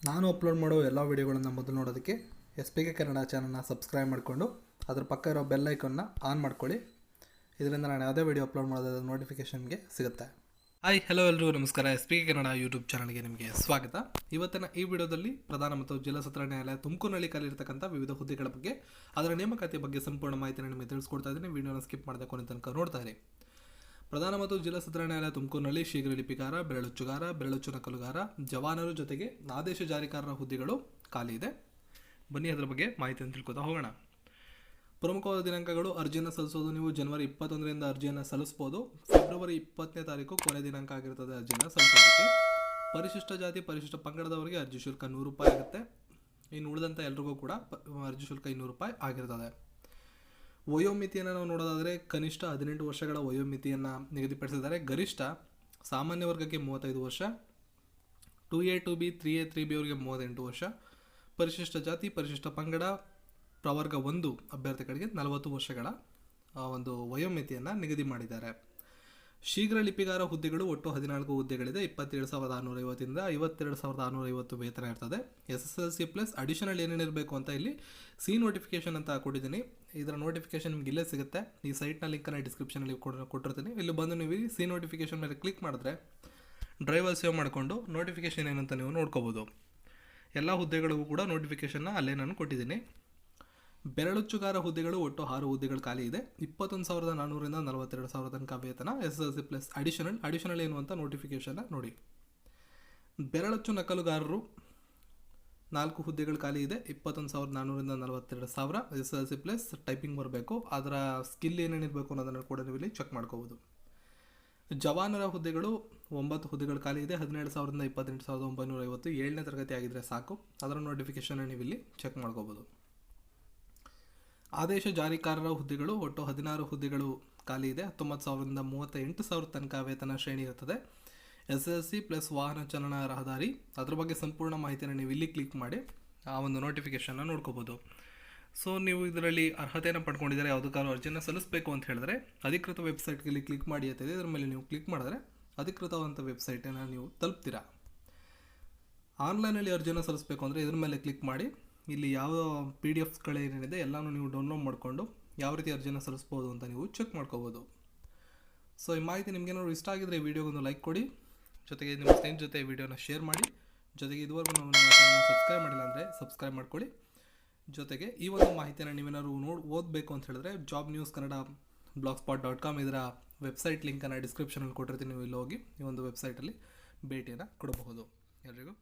ನಾನು ಅಪ್ಲೋಡ್ ಮಾಡೋ ಎಲ್ಲ ವೀಡಿಯೋಗಳನ್ನು ಮೊದಲು ನೋಡೋದಕ್ಕೆ SPK ಕನ್ನಡ ಚಾನಲ್ನ ಸಬ್ಸ್ಕ್ರೈಬ್ ಮಾಡಿಕೊಂಡು ಅದರ ಪಕ್ಕ ಇರೋ ಬೆಲ್ ಐಕನ್ನ ಆನ್ ಮಾಡ್ಕೊಳ್ಳಿ. ಇದರಿಂದ ನಾನು ಯಾವುದೇ ವೀಡಿಯೋ ಅಪ್ಲೋಡ್ ಮಾಡೋದು ನೋಟಿಫಿಕೇಷನ್ಗೆ ಸಿಗುತ್ತೆ. ಹಾಯ್ ಹಲೋ ಎಲ್ಲರೂ ನಮಸ್ಕಾರ. SPK ಕನ್ನಡ ಯೂಟ್ಯೂಬ್ ಚಾನಲ್ಗೆ ನಿಮಗೆ ಸ್ವಾಗತ. ಇವತ್ತಿನ ಈ ವಿಡಿಯೋದಲ್ಲಿ ಪ್ರಧಾನ ಮತ್ತು ಜಿಲ್ಲಾ ಸತ್ರ ನ್ಯಾಯಾಲಯ ತುಮಕೂರಿನಲ್ಲಿ ಖಾಲಿಯಿರತಕ್ಕಂಥ ವಿವಿಧ ಹುದ್ದೆಗಳ ಬಗ್ಗೆ, ಅದರ ನೇಮಕಾತಿ ಬಗ್ಗೆ ಸಂಪೂರ್ಣ ಮಾಹಿತಿಯನ್ನು ನಿಮಗೆ ತಿಳಿಸ್ಕೊಡ್ತಾ ಇದ್ದೀನಿ. ವಿಡಿಯೋನ ಸ್ಕಿಪ್ ಮಾಡದೆ ಕೊನೆ ತನಕ ನೋಡ್ತಾ ಇರಿ. ಪ್ರಧಾನ ಮತ್ತು ಜಿಲ್ಲಾ ಸತ್ರ ನ್ಯಾಯಾಲಯ ತುಮಕೂರಿನಲ್ಲಿ ಶೀಘ್ರ ಲಿಪಿಗಾರ, ಬೆರಳುಚ್ಚುಗಾರ, ಬೆರಳುಚ್ಚು ನಕಲುಗಾರ, ಜವಾನರು ಜೊತೆಗೆ ಆದೇಶ ಜಾರಿಕಾರರ ಹುದ್ದೆಗಳು ಖಾಲಿ ಇದೆ. ಬನ್ನಿ ಅದರ ಬಗ್ಗೆ ಮಾಹಿತಿಯನ್ನು ತಿಳ್ಕೊತಾ ಹೋಗೋಣ. ಪ್ರಮುಖವಾದ ದಿನಾಂಕಗಳು: ಅರ್ಜಿಯನ್ನು ಸಲ್ಲಿಸೋದು ನೀವು ಜನವರಿ 21ರಿಂದ ಅರ್ಜಿಯನ್ನು ಸಲ್ಲಿಸ್ಬೋದು. ಫೆಬ್ರವರಿ 20ನೇ ತಾರೀಕು ಕೊನೆ ದಿನಾಂಕ ಆಗಿರ್ತದೆ ಅರ್ಜಿಯನ್ನು ಸಲ್ಲಿಸೋದಕ್ಕೆ. ಪರಿಶಿಷ್ಟ ಜಾತಿ ಪರಿಶಿಷ್ಟ ಪಂಗಡದವರಿಗೆ ಅರ್ಜಿ ಶುಲ್ಕ ₹100 ಆಗುತ್ತೆ. ಇನ್ನು ಉಳಿದಂಥ ಎಲ್ರಿಗೂ ಕೂಡ ಅರ್ಜಿ ಶುಲ್ಕ ₹200 ಆಗಿರ್ತದೆ. ವಯೋಮಿತಿಯನ್ನು ನಾವು ನೋಡೋದಾದರೆ ಕನಿಷ್ಠ 18 ವರ್ಷಗಳ ವಯೋಮಿತಿಯನ್ನು ನಿಗದಿಪಡಿಸಿದ್ದಾರೆ. ಗರಿಷ್ಠ ಸಾಮಾನ್ಯ ವರ್ಗಕ್ಕೆ 35 ವರ್ಷ, 2A 2B 3A 3B ಅವರಿಗೆ 38 ವರ್ಷ, ಪರಿಶಿಷ್ಟ ಜಾತಿ ಪರಿಶಿಷ್ಟ ಪಂಗಡ ಪ್ರವರ್ಗ 1 ಅಭ್ಯರ್ಥಿಗಳಿಗೆ 40 ವರ್ಷಗಳ ಒಂದು ವಯೋಮಿತಿಯನ್ನು ನಿಗದಿ ಮಾಡಿದ್ದಾರೆ. ಶೀಘ್ರ ಲಿಪಿಗಾರ ಹುದ್ದೆಗಳು ಒಟ್ಟು 14 ಹುದ್ದೆಗಳಿದೆ. 27,650ರಿಂದ 52,650 ವೇತನ ಇರ್ತದೆ. SSLC ಪ್ಲಸ್ ಅಡಿಷನಲ್ ಏನೇನಿರಬೇಕು ಅಂತ ಇಲ್ಲಿ ನೋಟಿಫಿಕೇಶನ್ ಅಂತ ಕೊಟ್ಟಿದ್ದೀನಿ. ಇದರ ನೋಟಿಫಿಕೇಶನ್ ನಿಮ್ಗೆ ಇಲ್ಲೇ ಸಿಗುತ್ತೆ. ಈ ಸೈಟ್ನ ಲಿಂಕನ್ನು ಡಿಸ್ಕ್ರಿಪ್ಷನಲ್ಲಿ ಕೊಟ್ಟಿರ್ತೀನಿ. ಇಲ್ಲಿ ಬಂದು ನೀವು ನೋಟಿಫಿಕೇಶನ್ ಮೇಲೆ ಕ್ಲಿಕ್ ಮಾಡಿದ್ರೆ ಡ್ರೈವರ್ ಸೇವ್ ಮಾಡಿಕೊಂಡು ನೋಟಿಫಿಕೇಶನ್ ಏನಂತ ನೀವು ನೋಡ್ಕೋಬೋದು. ಎಲ್ಲ ಹುದ್ದೆಗಳಿಗೂ ಕೂಡ ನೋಟಿಫಿಕೇಶನ್ನ ಅಲ್ಲೇ ನಾನು ಕೊಟ್ಟಿದ್ದೀನಿ. ಬೆರಳುಚ್ಚುಗಾರ ಹುದ್ದೆಗಳು ಒಟ್ಟು 6 ಹುದ್ದೆಗಳು ಖಾಲಿ ಇದೆ. 21,400ರಿಂದ 42,000 ತನಕ ವೇತನ. SSLC ಪ್ಲಸ್ ಅಡಿಷನಲ್ ಏನು ಅಂತ ನೋಟಿಫಿಕೇಶನ್ನ ನೋಡಿ. ಬೆರಳುಚ್ಚು ನಕಲುಗಾರರು 4 ಹುದ್ದೆಗಳು ಖಾಲಿ ಇದೆ. 21,400ರಿಂದ 42,000. SSLC ಪ್ಲಸ್ ಟೈಪಿಂಗ್ ಬರಬೇಕು. ಅದರ ಸ್ಕಿಲ್ ಏನೇನಿರಬೇಕು ಅನ್ನೋದನ್ನು ಕೂಡ ನೀವು ಇಲ್ಲಿ ಚೆಕ್ ಮಾಡ್ಕೋಬೋದು. ಜವಾನರ ಹುದ್ದೆಗಳು 9 ಹುದ್ದೆಗಳು ಖಾಲಿ ಇದೆ. 17,000ರಿಂದ 28,950. 7ನೇ ತರಗತಿ ಆಗಿದ್ದರೆ ಸಾಕು. ಅದರ ನೋಟಿಫಿಕೇಶನ್ ನೀವು ಇಲ್ಲಿ ಚೆಕ್ ಮಾಡ್ಕೋಬೋದು. ಆದೇಶ ಜಾರಿಕಾರರ ಹುದ್ದೆಗಳು ಒಟ್ಟು 16 ಹುದ್ದೆಗಳು ಖಾಲಿ ಇದೆ. 19,000ರಿಂದ 38,000 ತನಕ ವೇತನ ಶ್ರೇಣಿ ಇರ್ತದೆ. SSLC ಪ್ಲಸ್ ವಾಹನ ಚಾಲನ ರಹದಾರಿ, ಅದ್ರ ಬಗ್ಗೆ ಸಂಪೂರ್ಣ ಮಾಹಿತಿಯನ್ನು ನೀವು ಇಲ್ಲಿ ಕ್ಲಿಕ್ ಮಾಡಿ ಆ ಒಂದು ನೋಟಿಫಿಕೇಶನ್ನ ನೋಡ್ಕೋಬೋದು. ಸೊ ನೀವು ಇದರಲ್ಲಿ ಅರ್ಹತೆಯನ್ನು ಪಡ್ಕೊಂಡಿದ್ದಾರೆ, ಯಾವುದಕ್ಕಾದ್ರೂ ಅರ್ಜಿಯನ್ನು ಸಲ್ಲಿಸಬೇಕು ಅಂತ ಹೇಳಿದ್ರೆ ಅಧಿಕೃತ ವೆಬ್ಸೈಟ್ಗೆ ಇಲ್ಲಿ ಕ್ಲಿಕ್ ಮಾಡಿ ಅಂತಿದೆ. ಇದರ ಮೇಲೆ ನೀವು ಕ್ಲಿಕ್ ಮಾಡಿದ್ರೆ ಅಧಿಕೃತವಾದಂಥ ವೆಬ್ಸೈಟನ್ನು ನೀವು ತಲುಪ್ತೀರಾ. ಆನ್ಲೈನಲ್ಲಿ ಅರ್ಜಿಯನ್ನು ಸಲ್ಲಿಸಬೇಕು ಅಂದರೆ ಇದ್ರ ಮೇಲೆ ಕ್ಲಿಕ್ ಮಾಡಿ ಇಲ್ಲಿ ಯಾವ PDFsಗಳೇನಿದೆ ಎಲ್ಲನೂ ನೀವು ಡೌನ್ಲೋಡ್ ಮಾಡಿಕೊಂಡು ಯಾವ ರೀತಿ ಅರ್ಜಿಯನ್ನು ಸಲ್ಲಿಸ್ಬೋದು ಅಂತ ನೀವು ಚೆಕ್ ಮಾಡ್ಕೋಬೋದು. ಸೊ ಈ ಮಾಹಿತಿ ನಿಮಗೇನಾದ್ರು ಇಷ್ಟ ಆಗಿದ್ರೆ ಈ ವಿಡಿಯೋಗೊಂದು ಲೈಕ್ ಕೊಡಿ, ಜೊತೆಗೆ ನಿಮ್ಮ ಸ್ನೇಹಿತರ ಜೊತೆ ವಿಡಿಯೋನ ಶೇರ್ ಮಾಡಿ, ಜೊತೆಗೆ ಇದುವರೆಗೂ ನಾವು ನಮ್ಮ ಚಾನಲ್ನ ಸಬ್ಸ್ಕ್ರೈಬ್ ಮಾಡಿಲ್ಲ ಅಂದರೆ ಸಬ್ಸ್ಕ್ರೈಬ್ ಮಾಡ್ಕೊಳ್ಳಿ. ಜೊತೆಗೆ ಈ ಒಂದು ಮಾಹಿತಿಯನ್ನು ನೀವೇನಾದ್ರು ಓದಬೇಕು ಅಂತ ಹೇಳಿದ್ರೆ ಜಾಬ್ ನ್ಯೂಸ್ ಕನ್ನಡ blogspot.com ಇದರ ವೆಬ್ಸೈಟ್ ಲಿಂಕನ್ನು ಡಿಸ್ಕ್ರಿಪ್ಷನಲ್ಲಿ ಕೊಟ್ಟಿರ್ತೀನಿ. ನೀವು ಇಲ್ಲಿ ಹೋಗಿ ಈ ಒಂದು ವೆಬ್ಸೈಟಲ್ಲಿ ಭೇಟಿಯನ್ನು ಕೊಡಬಹುದು. ಎಲ್ರಿಗೂ